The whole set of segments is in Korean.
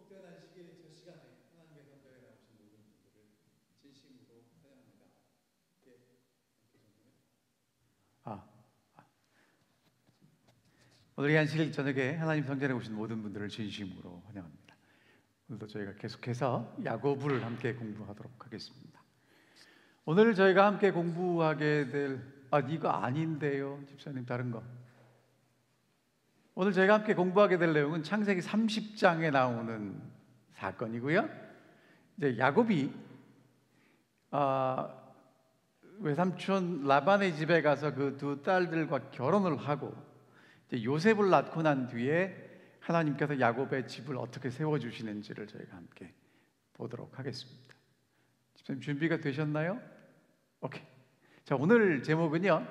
복되는 시기의 첫 시간에 하나님의 선교에 나오신 모든 분들을 진심으로 환영합니다. 오늘 이 안식일 저녁에 하나님 성전에 오신 모든 분들을 진심으로 환영합니다. 오늘도 저희가 계속해서 야고보를 함께 공부하도록 하겠습니다. 오늘 저희가 함께 공부하게 될 이거 아닌데요, 집사님, 다른 거. 오늘 저희가 함께 공부하게 될 내용은 창세기 30장에 나오는 사건이고요. 이제 야곱이 외삼촌 라반의 집에 가서 그 두 딸들과 결혼을 하고 이제 요셉을 낳고 난 뒤에 하나님께서 야곱의 집을 어떻게 세워주시는지를 저희가 함께 보도록 하겠습니다. 집사님 준비가 되셨나요? 오케이. 자, 오늘 제목은요,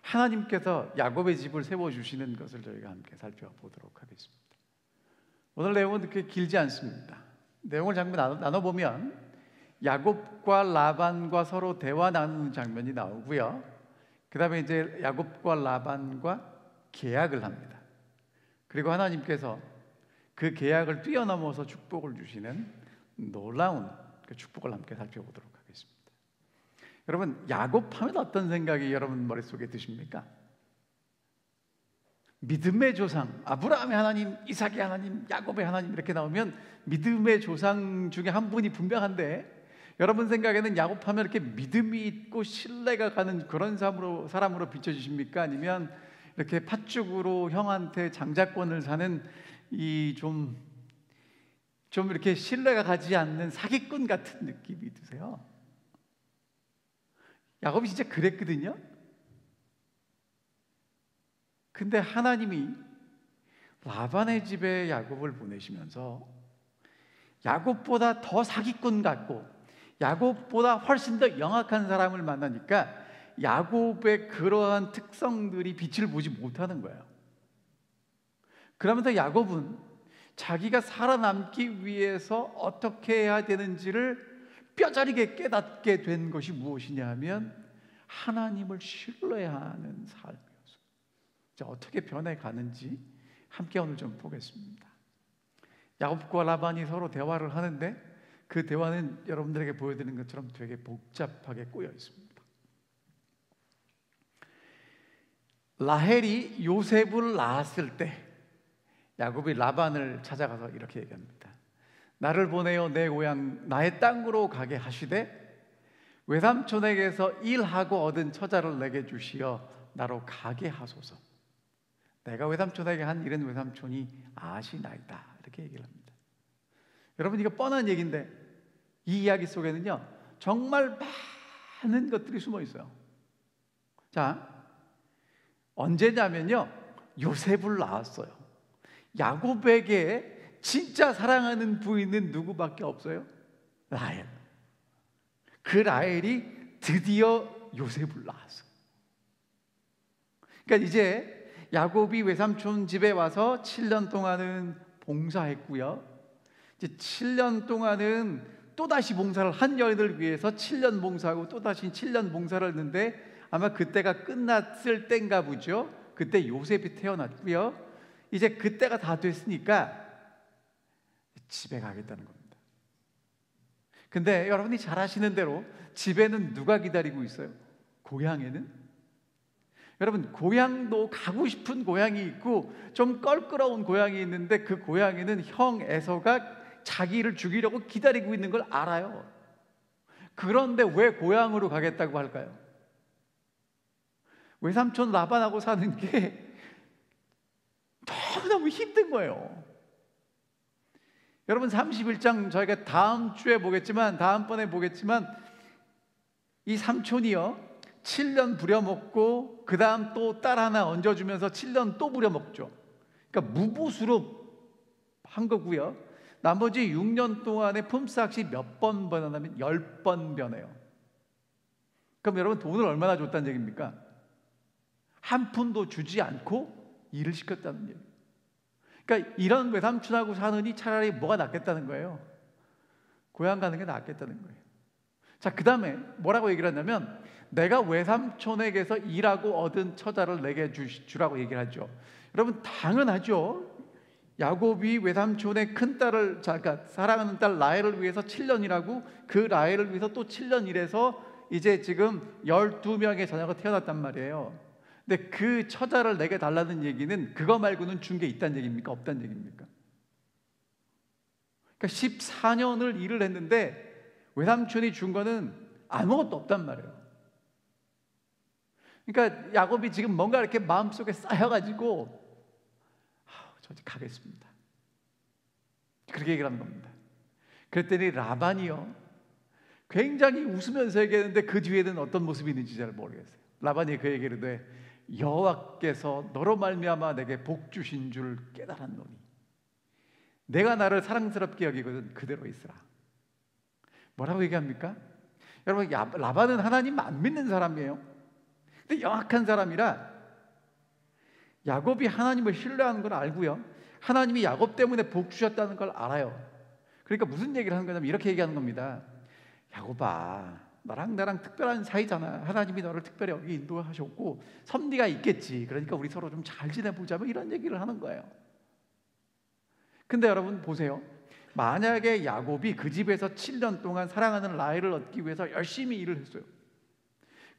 하나님께서 야곱의 집을 세워주시는 것을 저희가 함께 살펴보도록 하겠습니다. 오늘 내용은 그렇게 길지 않습니다. 내용을 잠깐 나눠보면 야곱과 라반과 서로 대화 나누는 장면이 나오고요. 그 다음에 이제 야곱과 라반과 계약을 합니다. 그리고 하나님께서 그 계약을 뛰어넘어서 축복을 주시는 놀라운 그 축복을 함께 살펴보도록 하겠습니다. 여러분, 야곱하면 어떤 생각이 여러분 머릿속에 드십니까? 믿음의 조상, 아브라함의 하나님, 이삭의 하나님, 야곱의 하나님 이렇게 나오면 믿음의 조상 중에 한 분이 분명한데, 여러분 생각에는 야곱하면 이렇게 믿음이 있고 신뢰가 가는 그런 사람으로 비춰지십니까? 아니면 이렇게 팥죽으로 형한테 장자권을 사는 이 좀 이렇게 신뢰가 가지 않는 사기꾼 같은 느낌이 드세요? 야곱이 진짜 그랬거든요. 근데 하나님이 라반의 집에 야곱을 보내시면서 야곱보다 더 사기꾼 같고 야곱보다 훨씬 더 영악한 사람을 만나니까 야곱의 그러한 특성들이 빛을 보지 못하는 거예요. 그러면서 야곱은 자기가 살아남기 위해서 어떻게 해야 되는지를 뼈저리게 깨닫게 된 것이 무엇이냐 하면 하나님을 신뢰하는 삶이었어요. 자, 어떻게 변해가는지 함께 오늘 좀 보겠습니다. 야곱과 라반이 서로 대화를 하는데 그 대화는 여러분들에게 보여드리는 것처럼 되게 복잡하게 꼬여 있습니다. 라헬이 요셉을 낳았을 때 야곱이 라반을 찾아가서 이렇게 얘기합니다. 나를 보내어 내 고향 나의 땅으로 가게 하시되 외삼촌에게서 일하고 얻은 처자를 내게 주시어 나로 가게 하소서. 내가 외삼촌에게 한 일은 외삼촌이 아시나이다. 이렇게 얘기를 합니다. 여러분, 이거 뻔한 얘기인데 이 이야기 속에는요 정말 많은 것들이 숨어 있어요. 자, 언제냐면요 요셉을 낳았어요. 야곱에게 진짜 사랑하는 부인은 누구밖에 없어요? 라헬. 그 라헬이 드디어 요셉을 낳았어요. 그러니까 이제 야곱이 외삼촌 집에 와서 7년 동안은 봉사했고요. 이제 7년 동안은 또다시 봉사를 한 여인을 위해서 7년 봉사하고 또다시 7년 봉사를 했는데 아마 그때가 끝났을 때인가 보죠. 그때 요셉이 태어났고요. 이제 그때가 다 됐으니까 집에 가겠다는 겁니다. 근데 여러분이 잘 아시는 대로 집에는 누가 기다리고 있어요? 고향에는? 여러분, 고향도 가고 싶은 고향이 있고 좀 껄끄러운 고향이 있는데 그 고향에는 형 에서가 자기를 죽이려고 기다리고 있는 걸 알아요. 그런데 왜 고향으로 가겠다고 할까요? 외삼촌 라반하고 사는 게 너무너무 힘든 거예요. 여러분, 31장 저희가 다음 주에 보겠지만 다음번에 보겠지만 이 삼촌이요 7년 부려먹고 그 다음 또 딸 하나 얹어주면서 7년 또 부려먹죠. 그러니까 무보수로 한 거고요. 나머지 6년 동안에 품삯이 몇 번 변하냐면 10번 변해요. 그럼 여러분, 돈을 얼마나 줬다는 얘기입니까? 한 푼도 주지 않고 일을 시켰다는 얘기예요. 그러니까 이런 외삼촌하고 사느니 차라리 뭐가 낫겠다는 거예요? 고향 가는 게 낫겠다는 거예요. 자, 그 다음에 뭐라고 얘기를 하냐면 내가 외삼촌에게서 일하고 얻은 처자를 내게 주라고 얘기를 하죠. 여러분, 당연하죠. 야곱이 외삼촌의 큰 딸을, 그러니까 사랑하는 딸 라헬을 위해서 7년 일하고 그 라헬을 위해서 또 7년 일해서 이제 지금 12명의 자녀가 태어났단 말이에요. 근데 그 처자를 내게 달라는 얘기는 그거 말고는 준 게 있다는 얘기입니까? 없다는 얘기입니까? 그러니까 14년을 일을 했는데 외삼촌이 준 거는 아무것도 없단 말이에요. 그러니까 야곱이 지금 뭔가 이렇게 마음속에 쌓여가지고 저 이제 가겠습니다, 그렇게 얘기를 하는 겁니다. 그랬더니 라반이요, 굉장히 웃으면서 얘기했는데 그 뒤에는 어떤 모습이 있는지 잘 모르겠어요. 라반이 그 얘기를 해, 여호와께서 너로 말미암아 내게 복 주신 줄 깨달았노니 내가 나를 사랑스럽게 여기거든 그대로 있으라. 뭐라고 얘기합니까? 여러분, 라반은 하나님 안 믿는 사람이에요. 근데 영악한 사람이라 야곱이 하나님을 신뢰하는 걸 알고요, 하나님이 야곱 때문에 복 주셨다는 걸 알아요. 그러니까 무슨 얘기를 하는 거냐면 이렇게 얘기하는 겁니다. 야곱아, 너랑 나랑 특별한 사이잖아. 하나님이 너를 특별히 여기 인도하셨고 섭리가 있겠지. 그러니까 우리 서로 좀 잘 지내보자, 뭐 이런 얘기를 하는 거예요. 근데 여러분 보세요, 만약에 야곱이 그 집에서 7년 동안 사랑하는 라헬을 얻기 위해서 열심히 일을 했어요.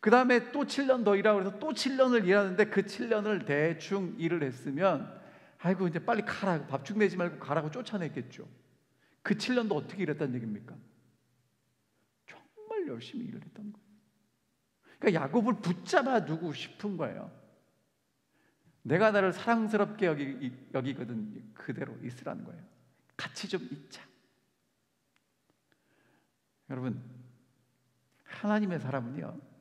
그 다음에 또 7년 더 일하고 그래서 또 7년을 일하는데 그 7년을 대충 일을 했으면 아이고 이제 빨리 가라, 밥죽 내지 말고 가라고 쫓아냈겠죠. 그 7년도 어떻게 일했다는 얘기입니까? 정말 열심히 일을 했던 거예요. 그러니까 야곱을 붙잡아 두고 싶은 거예요. 내가 나를 사랑스럽게 여기거든 그대로 있으라는 거예요. 같이 좀 있자. 여러분, 하나님의 사람은요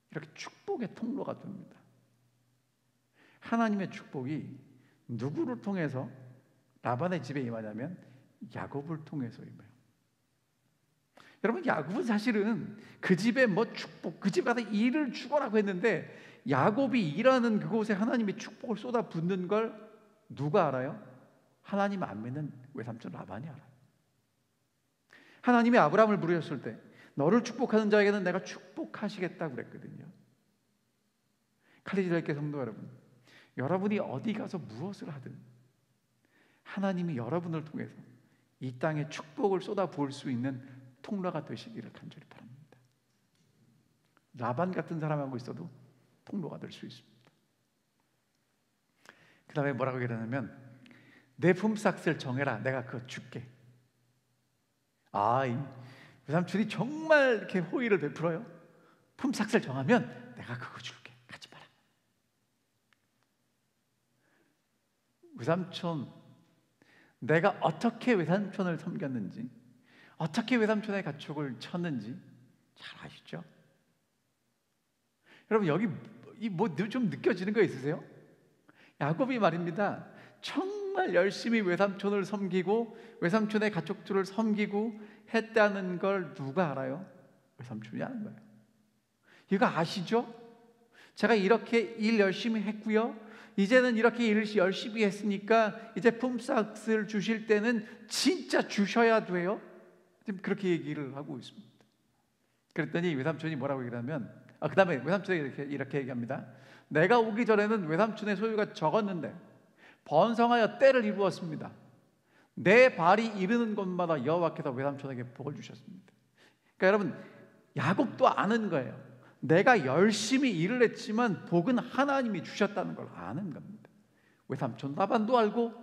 이렇게 축복의 통로가 됩니다. 하나님의 축복이 누구를 통해서 라반의 집에 임하냐면 야곱을 통해서 임해요. 여러분, 야곱은 사실은 그 집에 뭐 축복, 그 집 가서 일을 주거라고 했는데 야곱이 일하는 그곳에 하나님이 축복을 쏟아 붓는 걸 누가 알아요? 하나님 안 믿는 외삼촌 라반이 알아요. 하나님이 아브라함을 부르셨을 때 너를 축복하는 자에게는 내가 축복하시겠다고 그랬거든요. 칼리지랄교 성도 여러분, 여러분이 어디 가서 무엇을 하든 하나님이 여러분을 통해서 이 땅에 축복을 쏟아 부을 수 있는 통로가 되시기를 간절히 바랍니다. 라반 같은 사람하고 있어도 통로가 될 수 있습니다. 그 다음에 뭐라고 얘기하냐면 내 품삯을 정해라, 내가 그거 줄게. 이 외삼촌이 정말 이렇게 호의를 베풀어요. 품삯을 정하면 내가 그거 줄게, 가지 마라. 외삼촌, 내가 어떻게 외삼촌을 섬겼는지, 어떻게 외삼촌의 가축을 쳤는지 잘 아시죠? 여러분, 여기 뭐 좀 느껴지는 거 있으세요? 야곱이 말입니다, 정말 열심히 외삼촌을 섬기고 외삼촌의 가축들을 섬기고 했다는 걸 누가 알아요? 외삼촌이 아는 거예요. 이거 아시죠? 제가 이렇게 일 열심히 했고요, 이제는 이렇게 일을 열심히 했으니까 이제 품삯을 주실 때는 진짜 주셔야 돼요. 지금 그렇게 얘기를 하고 있습니다. 그랬더니 외삼촌이 뭐라고 얘기하면 그 다음에 외삼촌이 이렇게 얘기합니다. 내가 오기 전에는 외삼촌의 소유가 적었는데 번성하여 때를 이루었습니다. 내 발이 이르는 곳마다 여호와께서 외삼촌에게 복을 주셨습니다. 그러니까 여러분, 야곱도 아는 거예요. 내가 열심히 일을 했지만 복은 하나님이 주셨다는 걸 아는 겁니다. 외삼촌 라반도 알고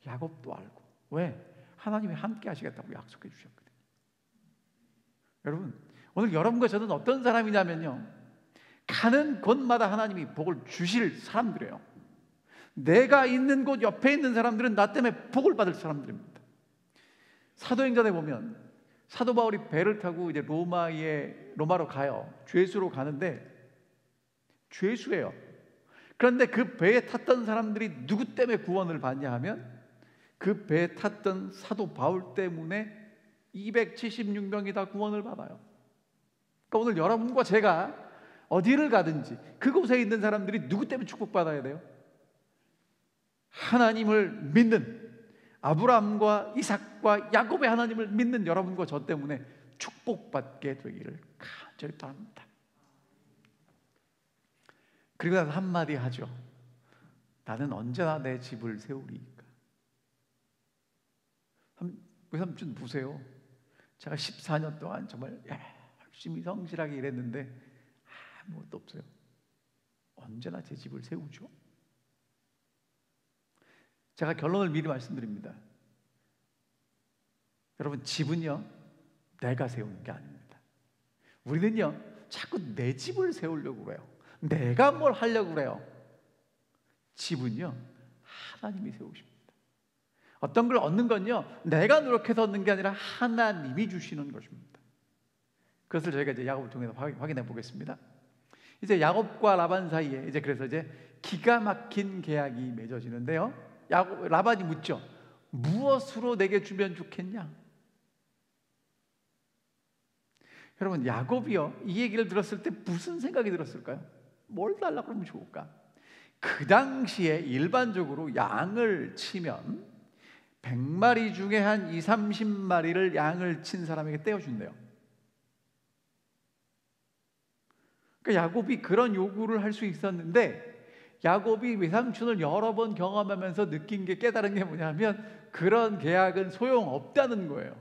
야곱도 알고. 왜? 하나님이 함께 하시겠다고 약속해 주셨거든요. 여러분, 오늘 여러분과 저는 어떤 사람이냐면요, 가는 곳마다 하나님이 복을 주실 사람들이에요. 내가 있는 곳 옆에 있는 사람들은 나 때문에 복을 받을 사람들입니다. 사도행전에 보면 사도 바울이 배를 타고 이제 로마로 가요. 죄수로 가는데 죄수예요. 그런데 그 배에 탔던 사람들이 누구 때문에 구원을 받냐 하면 그 배에 탔던 사도 바울 때문에 276명이 다 구원을 받아요. 그러니까 오늘 여러분과 제가 어디를 가든지 그곳에 있는 사람들이 누구 때문에 축복받아야 돼요? 하나님을 믿는, 아브라함과 이삭과 야곱의 하나님을 믿는 여러분과 저 때문에 축복받게 되기를 간절히 바랍니다. 그리고 나서 한마디 하죠. 나는 언제나 내 집을 세우리이까. 외삼촌 보세요. 제가 14년 동안 정말 열심히 성실하게 일했는데 아무것도 없어요. 언제나 제 집을 세우죠. 제가 결론을 미리 말씀드립니다. 여러분, 집은요 내가 세우는 게 아닙니다. 우리는요 자꾸 내 집을 세우려고 그래요. 내가 뭘 하려고 그래요. 집은요 하나님이 세우십니다. 어떤 걸 얻는 건요 내가 노력해서 얻는 게 아니라 하나님이 주시는 것입니다. 그것을 저희가 이제 야곱을 통해서 확인해 보겠습니다. 이제 야곱과 라반 사이에 그래서 기가 막힌 계약이 맺어지는데요. 라반이 묻죠. 무엇으로 내게 주면 좋겠냐? 여러분, 야곱이요 이 얘기를 들었을 때 무슨 생각이 들었을까요? 뭘 달라고 그러면 좋을까? 그 당시에 일반적으로 양을 치면 100마리 중에 한 20, 30마리를 양을 친 사람에게 떼어준대요. 그러니까 야곱이 그런 요구를 할 수 있었는데, 야곱이 외삼촌을 여러 번 경험하면서 느낀 게, 깨달은 게 뭐냐면 그런 계약은 소용없다는 거예요.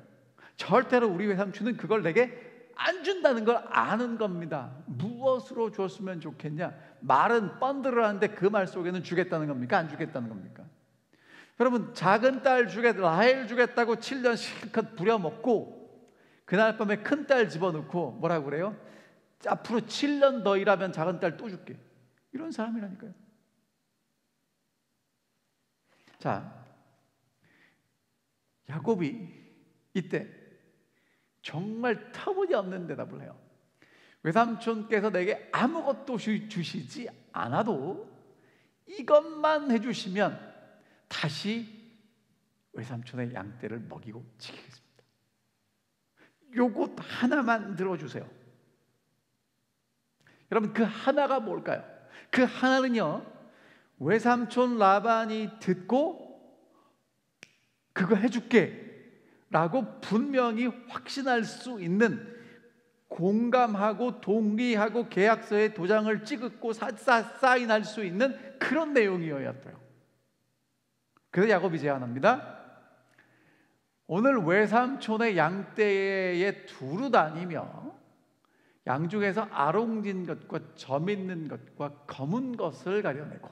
절대로 우리 외삼촌은 그걸 내게 안 준다는 걸 아는 겁니다. 무엇으로 줬으면 좋겠냐? 말은 뻔들을 하는데 그 말 속에는 주겠다는 겁니까? 안 주겠다는 겁니까? 여러분, 작은 딸 라헬 주겠다고 7년 실컷 부려먹고 그날 밤에 큰 딸 집어넣고 뭐라고 그래요? 앞으로 7년 더 일하면 작은 딸 또 줄게. 이런 사람이라니까요. 자, 야곱이 이때 정말 터무니없는 대답을 해요. 외삼촌께서 내게 아무것도 주시지 않아도 이것만 해주시면 다시 외삼촌의 양떼를 먹이고 지키겠습니다. 요것 하나만 들어주세요. 여러분, 그 하나가 뭘까요? 그 하나는요, 외삼촌 라반이 듣고 그거 해줄게 라고 분명히 확신할 수 있는, 공감하고 동의하고 계약서에 도장을 찍고 사인할 수 있는 그런 내용이었어요. 그래서 야곱이 제안합니다. 오늘 외삼촌의 양떼에 두루 다니며 양 중에서 아롱진 것과 점 있는 것과 검은 것을 가려내고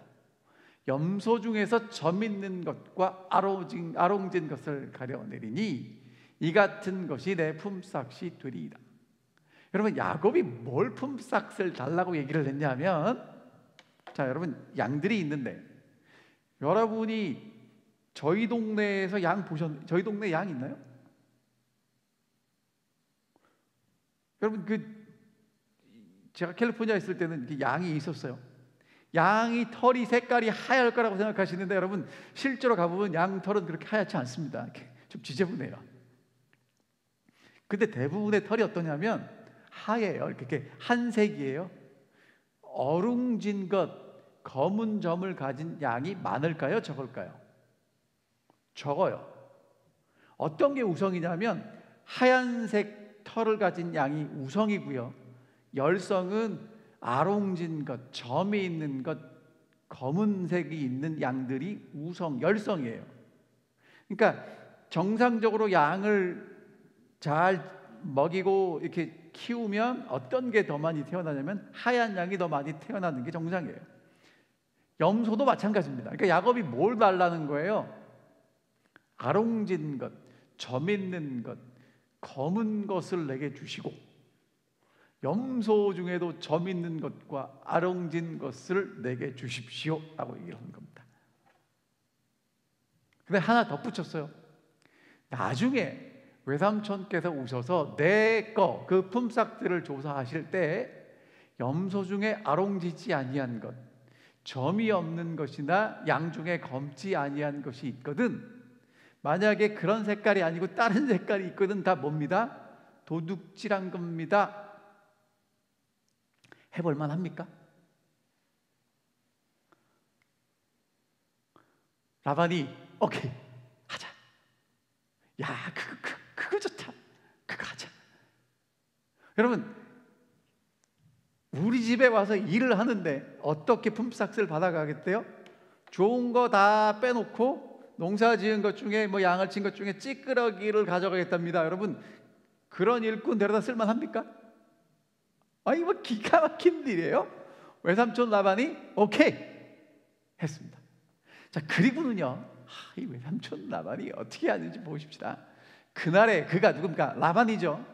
염소 중에서 점 있는 것과 아롱진 것을 가려내리니 이 같은 것이 내 품삯이 되리이다. 여러분, 야곱이 뭘 품삯을 달라고 얘기를 했냐면, 자, 여러분, 양들이 있는데 여러분이 저희 동네에서 저희 동네 양 있나요? 여러분, 제가 캘리포니아에 있을 때는 양이 있었어요. 양이 털이 색깔이 하얄 거라고 생각하시는데, 여러분, 실제로 가보면 양 털은 그렇게 하얗지 않습니다. 좀 지저분해요. 근데 대부분의 털이 어떠냐면 하얘요. 이렇게 한색이에요. 어룽진 것, 검은 점을 가진 양이 많을까요? 적을까요? 적어요. 어떤 게 우성이냐면 하얀색 털을 가진 양이 우성이고요, 열성은 아롱진 것, 점이 있는 것, 검은색이 있는 양들이 열성이에요. 그러니까 정상적으로 양을 잘 먹이고 이렇게 키우면 어떤 게 더 많이 태어나냐면 하얀 양이 더 많이 태어나는 게 정상이에요. 염소도 마찬가지입니다. 그러니까 야곱이 뭘 달라는 거예요? 아롱진 것, 점 있는 것, 검은 것을 내게 주시고 염소 중에도 점 있는 것과 아롱진 것을 내게 주십시오 라고 얘기를 한 겁니다. 근데 하나 덧붙였어요. 나중에 외삼촌께서 오셔서 내 거, 그 품삯들을 조사하실 때 염소 중에 아롱지지 아니한 것, 점이 없는 것이나 양 중에 검지 아니한 것이 있거든, 만약에 그런 색깔이 아니고 다른 색깔이 있거든, 다 뭡니다? 도둑질한 겁니다. 해볼만 합니까? 라반이 오케이 하자. 야, 그거 좋다. 그거 하자. 여러분, 우리 집에 와서 일을 하는데 어떻게 품삯을 받아가겠대요? 좋은 거 다 빼놓고 농사 지은 것 중에 뭐 양을 친 것 중에 찌끄러기를 가져가겠답니다. 여러분, 그런 일꾼 데려다 쓸만합니까? 아니 뭐 기가 막힌 일이에요. 외삼촌 라반이 오케이 했습니다. 자, 그리고는요, 이 외삼촌 라반이 어떻게 하는지 보십시다. 그날에 그가 누굽니까? 라반이죠.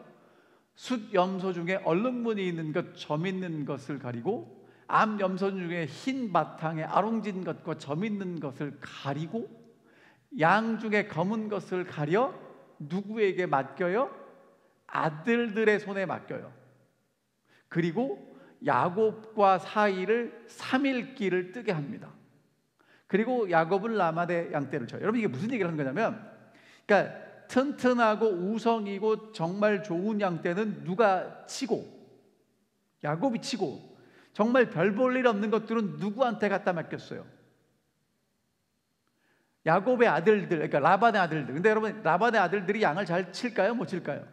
숫 염소 중에 얼룩무늬 있는 것, 점 있는 것을 가리고, 암 염소 중에 흰 바탕에 아롱진 것과 점 있는 것을 가리고, 양 중에 검은 것을 가려 누구에게 맡겨요? 아들들의 손에 맡겨요. 그리고 야곱과 사이를 3일 길을 뜨게 합니다. 그리고 야곱은 라반의 양떼를 쳐요. 여러분, 이게 무슨 얘기를 하는 거냐면, 그러니까 튼튼하고 우성이고 정말 좋은 양떼는 누가 치고, 야곱이 치고, 정말 별 볼 일 없는 것들은 누구한테 갖다 맡겼어요? 야곱의 아들들, 그러니까 라반의 아들들. 근데 여러분, 라반의 아들들이 양을 잘 칠까요? 못 칠까요?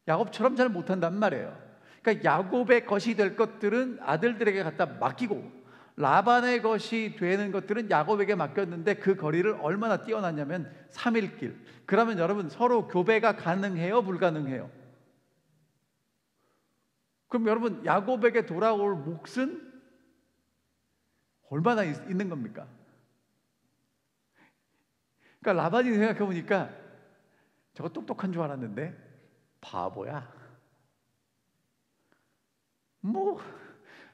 야곱처럼 잘 못한단 말이에요. 그러니까 야곱의 것이 될 것들은 아들들에게 갖다 맡기고, 라반의 것이 되는 것들은 야곱에게 맡겼는데, 그 거리를 얼마나 뛰어났냐면 3일 길. 그러면 여러분, 서로 교배가 가능해요? 불가능해요? 그럼 여러분, 야곱에게 돌아올 몫은 얼마나 있는 겁니까? 그러니까 라반이 생각해 보니까 저거 똑똑한 줄 알았는데 바보야. 뭐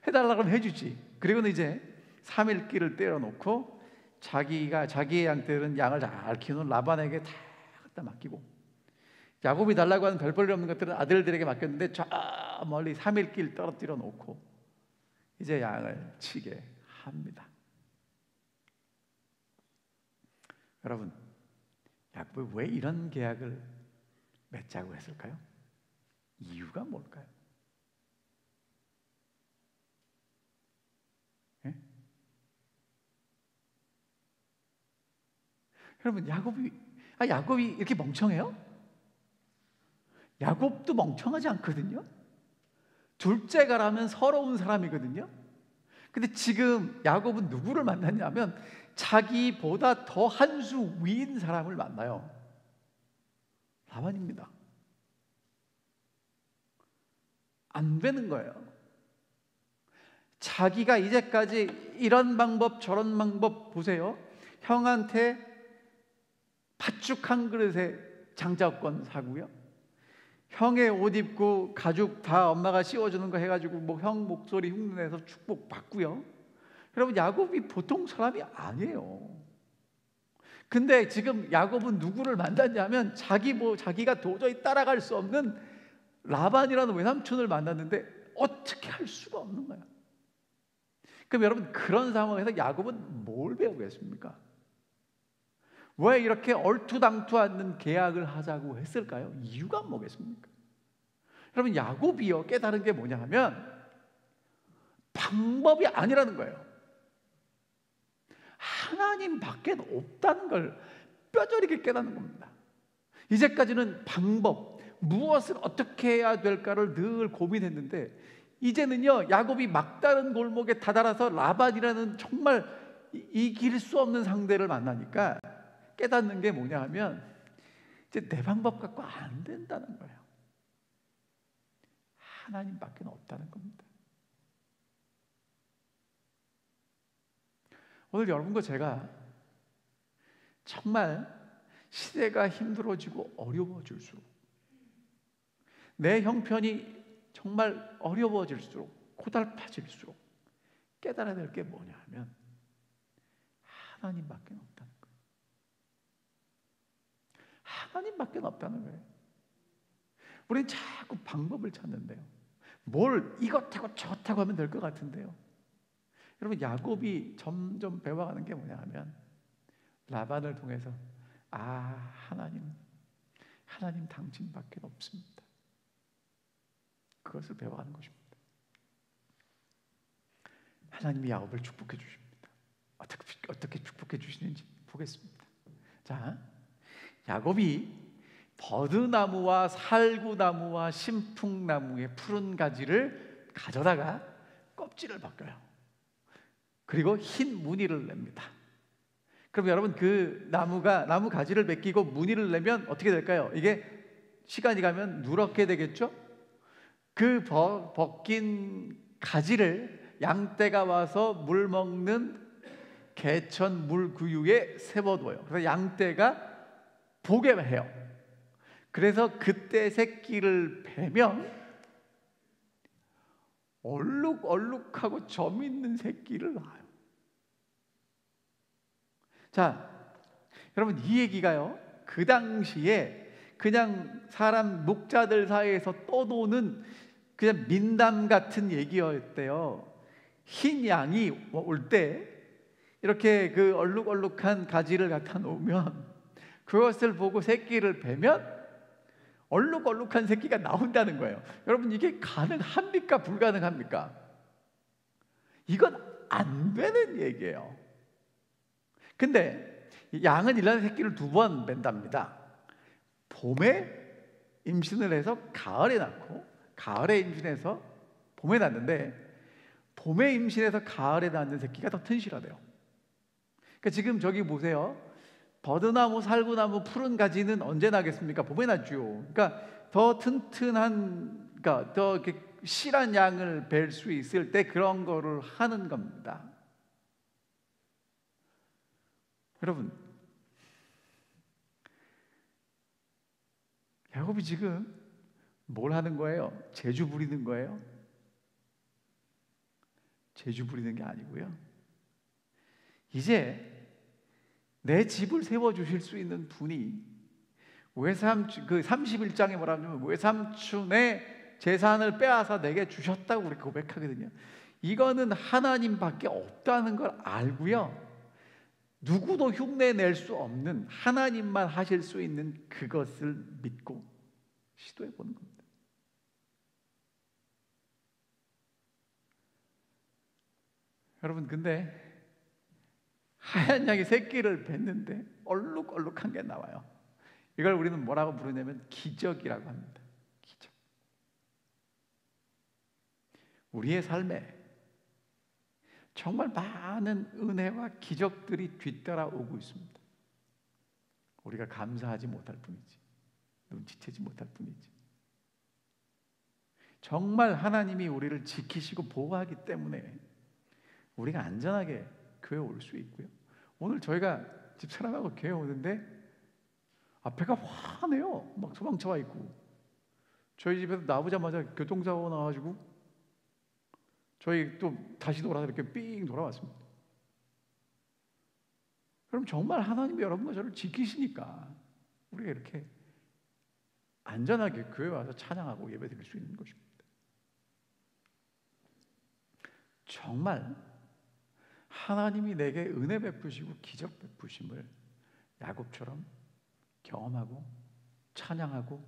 해달라고 하면 해주지. 그리고는 이제 3일 길을 때려놓고 자기의 양떼는 양을 잘 키우는 라반에게 다 갖다 맡기고, 야곱이 달라고 하는 별 볼 일 없는 것들은 아들들에게 맡겼는데 저 멀리 3일 길 떨어뜨려 놓고 이제 양을 치게 합니다. 여러분, 야곱이 왜 이런 계약을 맺자고 했을까요? 이유가 뭘까요? 예? 여러분, 야곱이 이렇게 멍청해요? 야곱도 멍청하지 않거든요. 둘째가라면 서러운 사람이거든요. 근데 지금 야곱은 누구를 만났냐면 자기보다 더 한 수 위인 사람을 만나요. 라반입니다. 안 되는 거예요. 자기가 이제까지 이런 방법 저런 방법 보세요. 형한테 팥죽 한 그릇에 장자권 사고요. 형의 옷 입고 가죽 다 엄마가 씌워주는 거 해가지고 뭐 형 목소리 흉내내서 축복 받고요. 여러분, 야곱이 보통 사람이 아니에요. 근데 지금 야곱은 누구를 만났냐면 자기가 도저히 따라갈 수 없는 라반이라는 외삼촌을 만났는데 어떻게 할 수가 없는 거야. 그럼 여러분, 그런 상황에서 야곱은 뭘 배우겠습니까? 왜 이렇게 얼토당토 않는 계약을 하자고 했을까요? 이유가 뭐겠습니까? 여러분, 야곱이요 깨달은 게 뭐냐 하면 방법이 아니라는 거예요. 하나님밖에 없다는 걸 뼈저리게 깨닫는 겁니다. 이제까지는 방법, 무엇을 어떻게 해야 될까를 늘 고민했는데, 이제는요 야곱이 막다른 골목에 다다라서 라반이라는 정말 이길 수 없는 상대를 만나니까 깨닫는 게 뭐냐 하면 이제 내 방법 갖고 안 된다는 거예요. 하나님밖에 없다는 겁니다. 오늘 여러분과 제가 정말 시대가 힘들어지고 어려워질수록, 내 형편이 정말 어려워질수록, 고달파질수록 깨달아야 될 게 뭐냐 하면 하나님밖에 없다는 거예요. 하나님밖에 없다는 거예요. 우리는 자꾸 방법을 찾는데요. 뭘 이것하고 저것하고 하면 될 것 같은데요. 여러분, 야곱이 점점 배워가는 게 뭐냐 하면 라반을 통해서 하나님 당신밖에 없습니다. 그것을 배워가는 것입니다. 하나님이 야곱을 축복해 주십니다. 어떻게 축복해 주시는지 보겠습니다. 자, 야곱이 버드나무와 살구나무와 신풍나무의 푸른 가지를 가져다가 껍질을 벗겨요. 그리고 흰 무늬를 냅니다. 그럼 여러분, 그 나무 가지를 벗기고 무늬를 내면 어떻게 될까요? 이게 시간이 가면 누렇게 되겠죠? 그 벗긴 가지를 양떼가 와서 물 먹는 개천 물구유에 세워둬요. 그래서 양떼가 보게 해요. 그래서 그때 새끼를 베면 얼룩얼룩하고 점 있는 새끼를 낳아요. 자, 여러분, 이 얘기가요, 그 당시에 그냥 사람 목자들 사이에서 떠도는 그냥 민담 같은 얘기였대요. 흰 양이 올 때 이렇게 그 얼룩얼룩한 가지를 갖다 놓으면 그것을 보고 새끼를 베면 얼룩얼룩한 새끼가 나온다는 거예요. 여러분, 이게 가능합니까? 불가능합니까? 이건 안 되는 얘기예요. 근데 양은 1년에 새끼를 2번 뺀답니다. 봄에 임신을 해서 가을에 낳고, 가을에 임신해서 봄에 낳는데, 봄에 임신해서 가을에 낳는 새끼가 더 튼실하대요. 그러니까 지금 저기 보세요. 버드나무, 살구나무, 푸른 가지는 언제 나겠습니까? 봄에 나죠. 그러니까 더 튼튼한, 그러니까 더 이렇게 실한 양을 뵐 수 있을 때 그런 거를 하는 겁니다. 여러분, 야곱이 지금 뭘 하는 거예요? 재주 부리는 거예요? 재주 부리는 게 아니고요. 이제 내 집을 세워주실 수 있는 분이 외삼촌, 그 31장에 뭐라 하냐면 외삼촌의 재산을 빼앗아 내게 주셨다고 그렇게 고백하거든요. 이거는 하나님밖에 없다는 걸 알고요, 누구도 흉내낼 수 없는 하나님만 하실 수 있는 그것을 믿고 시도해 보는 겁니다. 여러분, 근데 하얀 양이 새끼를 뱉는데 얼룩얼룩한 게 나와요. 이걸 우리는 뭐라고 부르냐면 기적이라고 합니다. 기적. 우리의 삶에 정말 많은 은혜와 기적들이 뒤따라오고 있습니다. 우리가 감사하지 못할 뿐이지, 눈치채지 못할 뿐이지. 정말 하나님이 우리를 지키시고 보호하기 때문에 우리가 안전하게 교회 올 수 있고요. 오늘 저희가 집사람하고 교회 오는데 앞에가 환해요. 막 소방차와 있고, 저희 집에서 나오자마자 교통사고 나가지고 저희 또 다시 돌아서 이렇게 삥 돌아왔습니다. 그럼 정말 하나님이 여러분과 저를 지키시니까 우리가 이렇게 안전하게 교회 와서 찬양하고 예배 드릴 수 있는 것입니다. 정말 하나님이 내게 은혜 베푸시고 기적 베푸심을 야곱처럼 경험하고 찬양하고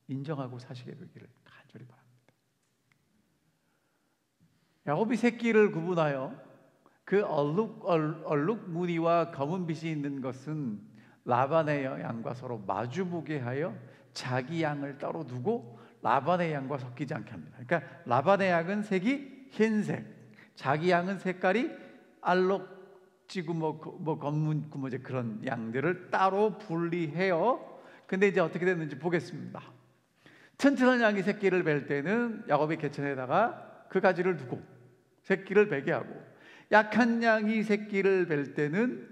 인정하고 사시게 되기를 간절히 바랍니다. 야곱이 새끼를 구분하여 그 얼룩 무늬와 검은 빛이 있는 것은 라반의 양과 서로 마주보게 하여 자기 양을 따로 두고 라반의 양과 섞이지 않게 합니다. 그러니까 라반의 양은 색이 흰색, 자기 양은 색깔이 알록지구 검문구 이제 그런 양들을 따로 분리해요. 근데 이제 어떻게 됐는지 보겠습니다. 튼튼한 양이 새끼를 뵐 때는 야곱이 개천에다가 그 가지를 두고 새끼를 베게 하고, 약한 양이 새끼를 뵐 때는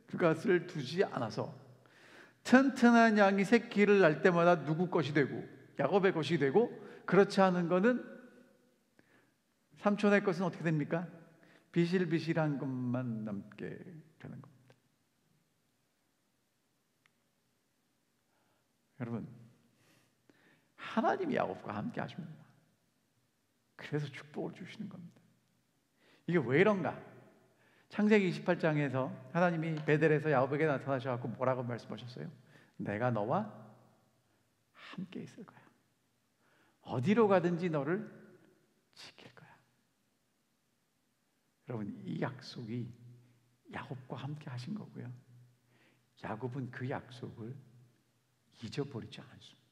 그것을 두지 않아서 튼튼한 양이 새끼를 낳을 때마다 누구 것이 되고 야곱의 것이 되고, 그렇지 않은 거는 삼촌의 것은 어떻게 됩니까? 비실비실한 것만 남게 되는 겁니다. 여러분, 하나님이 야곱과 함께 하십니다. 그래서 축복을 주시는 겁니다. 이게 왜 이런가? 창세기 28장에서 하나님이 베델에서 야곱에게 나타나셔서 뭐라고 말씀하셨어요? 내가 너와 함께 있을 거야. 어디로 가든지 너를 지킬 거야. 여러분, 이 약속이 야곱과 함께 하신 거고요, 야곱은 그 약속을 잊어버리지 않습니다.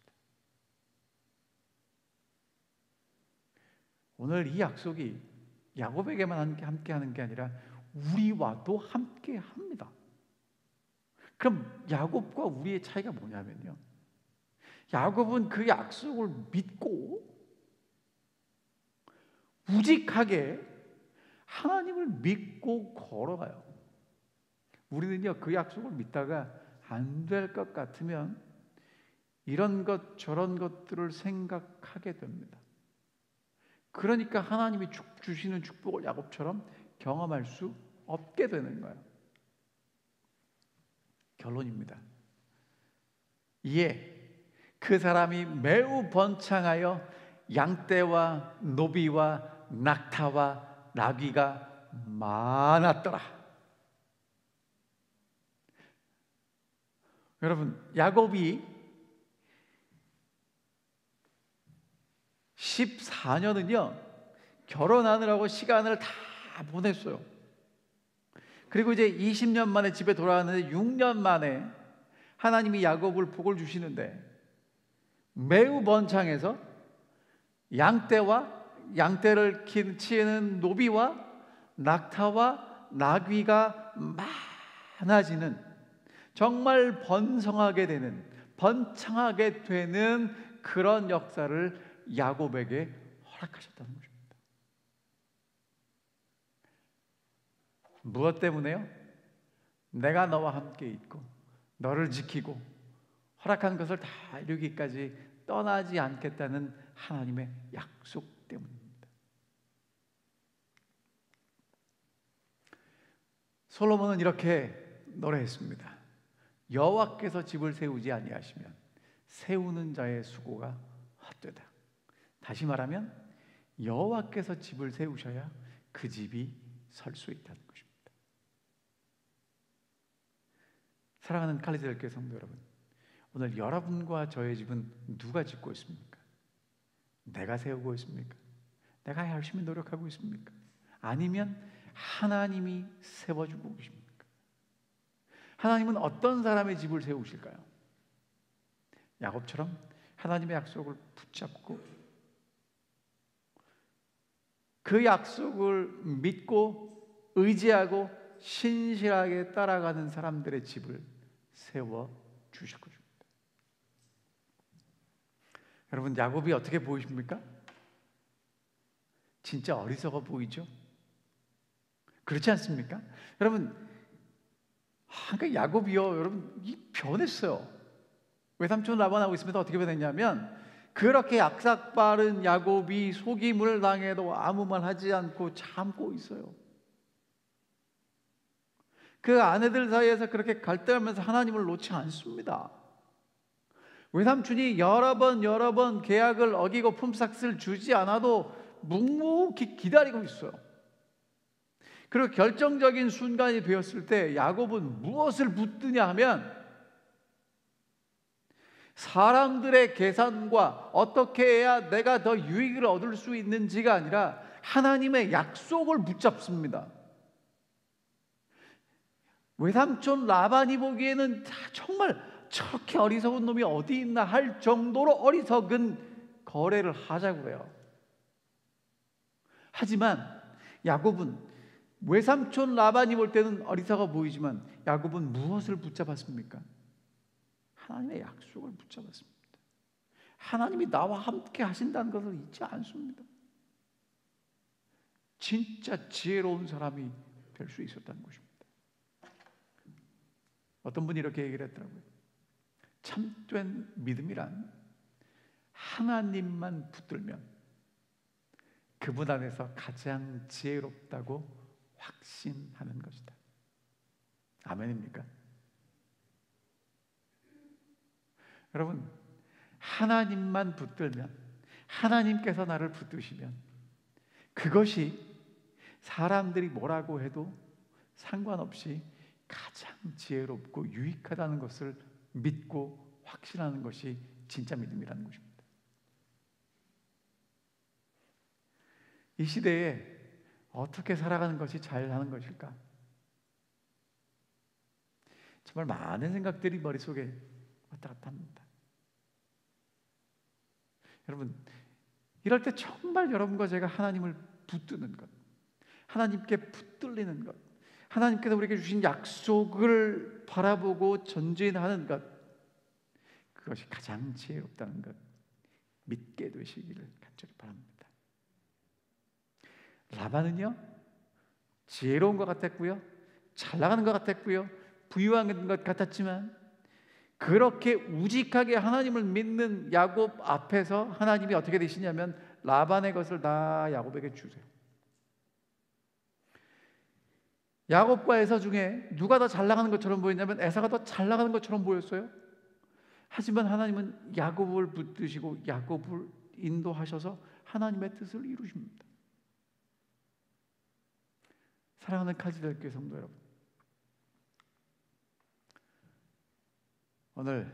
오늘 이 약속이 야곱에게만 함께 하는 게 아니라 우리와도 함께 합니다. 그럼 야곱과 우리의 차이가 뭐냐면요, 야곱은 그 약속을 믿고 우직하게 하나님을 믿고 걸어가요. 우리는요, 그 약속을 믿다가 안 될 것 같으면 이런 것 저런 것들을 생각하게 됩니다. 그러니까 하나님이 주시는 축복을 야곱처럼 경험할 수 없게 되는 거예요. 결론입니다. 이에 그 사람이 매우 번창하여 양떼와 노비와 낙타와 나귀가 많았더라. 여러분, 야곱이 14년은요 결혼하느라고 시간을 다 보냈어요. 그리고 이제 20년 만에 집에 돌아왔는데 6년 만에 하나님이 야곱을 복을 주시는데, 매우 번창해서 양떼를 치는 노비와 낙타와 나귀가 많아지는, 정말 번창하게 되는 그런 역사를 야곱에게 허락하셨다는 것입니다. 무엇 때문에요? 내가 너와 함께 있고 너를 지키고 허락한 것을 다 이루기까지 떠나지 않겠다는 하나님의 약속 때문입니다. 솔로몬은 이렇게 노래했습니다. 여호와께서 집을 세우지 아니하시면 세우는 자의 수고가 헛되다. 다시 말하면 여호와께서 집을 세우셔야 그 집이 설 수 있다는 것입니다. 사랑하는 칼리스의 교회 성도 여러분, 오늘 여러분과 저의 집은 누가 짓고 있습니까? 내가 세우고 있습니까? 내가 열심히 노력하고 있습니까? 아니면 하나님이 세워주고 계십니까? 하나님은 어떤 사람의 집을 세우실까요? 야곱처럼 하나님의 약속을 붙잡고 그 약속을 믿고 의지하고 신실하게 따라가는 사람들의 집을 세워 주실 것입니다. 여러분, 야곱이 어떻게 보이십니까? 진짜 어리석어 보이죠? 그렇지 않습니까? 여러분, 그러니까 야곱이요, 여러분, 변했어요. 외삼촌 라반하고 있으면서 어떻게 변했냐면, 그렇게 약삭빠른 야곱이 속임을 당해도 아무 말 하지 않고 참고 있어요. 그 아내들 사이에서 그렇게 갈등하면서 하나님을 놓지 않습니다. 외삼촌이 여러 번 계약을 어기고 품삯을 주지 않아도 묵묵히 기다리고 있어요. 그리고 결정적인 순간이 되었을 때 야곱은 무엇을 묻느냐 하면, 사람들의 계산과 어떻게 해야 내가 더 유익을 얻을 수 있는지가 아니라 하나님의 약속을 붙잡습니다. 외삼촌 라반이 보기에는 정말 저렇게 어리석은 놈이 어디 있나 할 정도로 어리석은 거래를 하자고 해요. 하지만 야곱은, 외삼촌 라반이 볼 때는 어리석어 보이지만 야곱은 무엇을 붙잡았습니까? 하나님의 약속을 붙잡았습니다. 하나님이 나와 함께 하신다는 것을 잊지 않습니다. 진짜 지혜로운 사람이 될 수 있었다는 것입니다. 어떤 분이 이렇게 얘기를 했더라고요. 참된 믿음이란 하나님만 붙들면 그분 안에서 가장 지혜롭다고 확신하는 것이다. 아멘입니까? 여러분, 하나님만 붙들면, 하나님께서 나를 붙드시면 그것이 사람들이 뭐라고 해도 상관없이 가장 지혜롭고 유익하다는 것을 믿고 확신하는 것이 진짜 믿음이라는 것입니다. 이 시대에 어떻게 살아가는 것이 잘 사는 것일까? 정말 많은 생각들이 머릿속에 왔다 갔다 합니다. 여러분, 이럴 때 정말 여러분과 제가 하나님을 붙드는 것, 하나님께 붙들리는 것, 하나님께서 우리에게 주신 약속을 바라보고 전진하는 것, 그것이 가장 지혜롭다는 것 믿게 되시기를 간절히 바랍니다. 라반은요, 지혜로운 것 같았고요, 잘 나가는 것 같았고요, 부유한 것 같았지만 그렇게 우직하게 하나님을 믿는 야곱 앞에서 하나님이 어떻게 되시냐면 라반의 것을 다 야곱에게 주세요. 야곱과 에서 중에 누가 더 잘 나가는 것처럼 보였냐면 에사가 더 잘 나가는 것처럼 보였어요. 하지만 하나님은 야곱을 붙드시고 야곱을 인도하셔서 하나님의 뜻을 이루십니다. 사랑하는 칼지들교회 성도 여러분, 오늘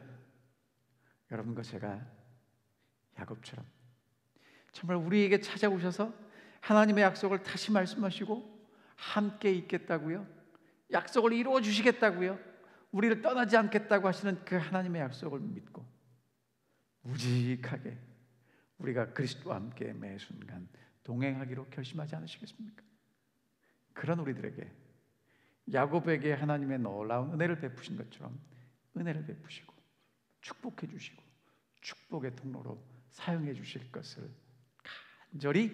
여러분과 제가 야곱처럼 정말 우리에게 찾아오셔서 하나님의 약속을 다시 말씀하시고 함께 있겠다고요, 약속을 이루어 주시겠다고요, 우리를 떠나지 않겠다고 하시는 그 하나님의 약속을 믿고 우직하게 우리가 그리스도와 함께 매 순간 동행하기로 결심하지 않으시겠습니까? 그런 우리들에게 야곱에게 하나님의 놀라운 은혜를 베푸신 것처럼 은혜를 베푸시고 축복해 주시고 축복의 통로로 사용해 주실 것을 간절히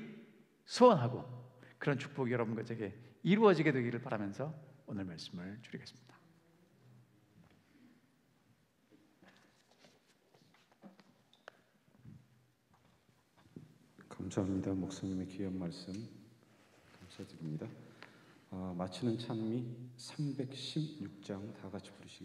소원하고, 그런 축복이 여러분과 제게 이루어지게 되기를 바라면서 오늘 말씀을 줄이겠습니다. 감사합니다. 목사님의 귀한 말씀 감사드립니다. 마치는 찬미 316장 다 같이 부르시겠습니다.